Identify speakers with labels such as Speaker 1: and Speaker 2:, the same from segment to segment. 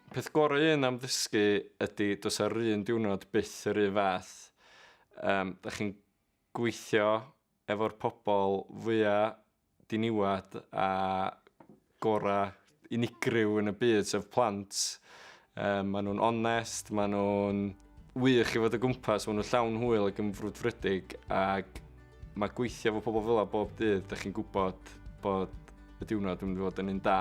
Speaker 1: Peth gorau un am ddysgu ydy does ar un diwrnod byth yr un fath. Da chi'n gweithio efo'r pobl fwyaf diniwad a gorau unigryw yn y byd, sef plant. Maen nhw'n onest, maen nhw'n wych i fod o gwmpas, maen nhw'n llawn hwyl ac yn frwdfrydig, ac mae gweithio efo pobl fel bob dydd, da chi'n gwybod bod y diwrnod yn mynd i fod yn un da.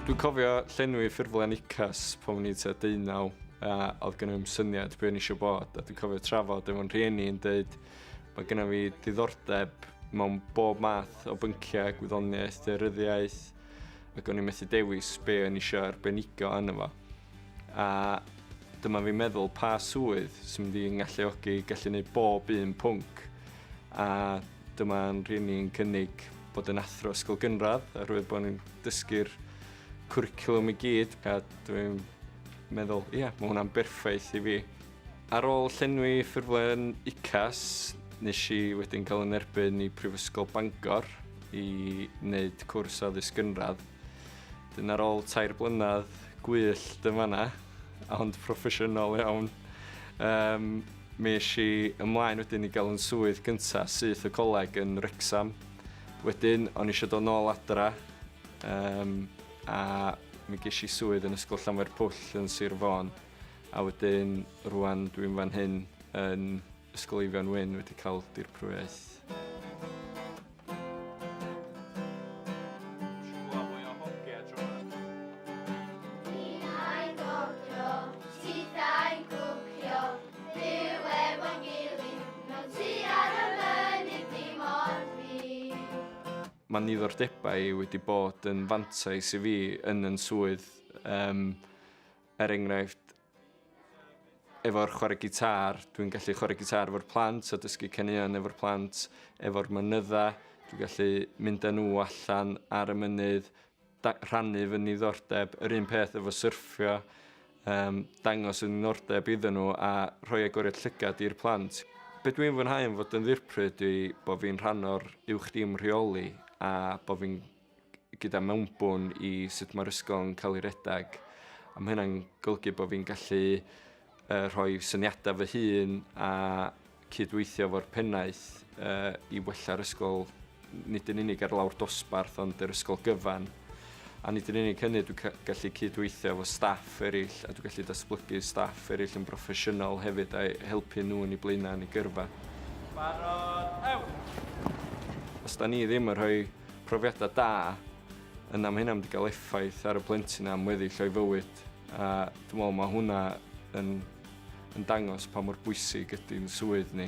Speaker 1: Dwi'n cofio llenwi ffurflen ICAS pan o'n i tua 19, a oedd gennym syniad be o'n i eisiau bod, a dwi'n cofio trafod efo'n rhieni yn dweud mae gennym fi diddordeb mewn bob math o bynciau, gwyddoniaeth, daearyddiaeth, ac o'n i'n methu dewis be o'n i eisiau arbenigo yno fo. A dyma fi'n meddwl pa swydd sy'n mynd i'n galluogi gallu gwneud bob un pwnc. A dyma'n rhieni'n cynnig bod yn athro ysgol gynradd, oherwydd bod ni'n dysgu'r cwricwlwm i gyd, a dwi'n meddwl, mae hwnna'n berffaith i fi. Ar ôl llenwi ffurflen ICAS, nes i wedyn cael yn erbyn i Prifysgol Bangor i wneud cwrs addysg gynradd. Dyn ar ôl 3 blynedd gwyllt yn fanna, ond proffesiynol iawn, mi eisiau i ymlaen wedyn i gael yn swydd gyntaf syth y coleg yn Wrecsam. Wedyn, o'n i eisiau dod nôl adra, a mi ges i swydd yn Ysgol Llanfairpwll yn Sir Fôn, a wedyn rwan dwi'n fan hyn yn Ysgolifion Wyn wedi cael dirprwyaeth. Mae niddordebau i wedi bod yn fantais i fi yn swydd. Enghraifft, efo'r chwarae gitar, dwi'n gallu chwarae gitar efo'r plant, a dysgu caneuon efo'r plant, efo'r mynydda. Dwi'n gallu mynd â nhw allan ar y mynydd, rhannu fy niddordeb, yr un peth efo syrffio, dangos y niddordeb iddyn nhw a rhoi agoriad llygad i'r plant. Be dwi'n fwynhau yn fod yn ddirpryd yw bod fi'n rhan o'r uwch-dîm rheoli, a bod fi'n gyda mewnbwn i sut mae'r ysgol yn cael ei redeg. A mae hynna'n golygu bod fi'n gallu rhoi syniadau fy hun a cydweithio efo'r pennaeth i wella'r ysgol, nid yn unig ar lawr dosbarth, ond yr ysgol gyfan. A nid yn unig hynny, dwi'n gallu cydweithio efo staff eraill, a dwi'n gallu datblygu staff eraill yn broffesiynol hefyd a helpu nhw yn eu blaenau yn eu gyrfa. Barod, ew! Os da ni ddim yn rhoi profiadau da, yna mae hynna'n mynd i gael effaith ar y plentyn am weddill o'i fywyd. A dwi'n meddwl mae hwnna yn dangos pa mor bwysig ydy'n swydd ni.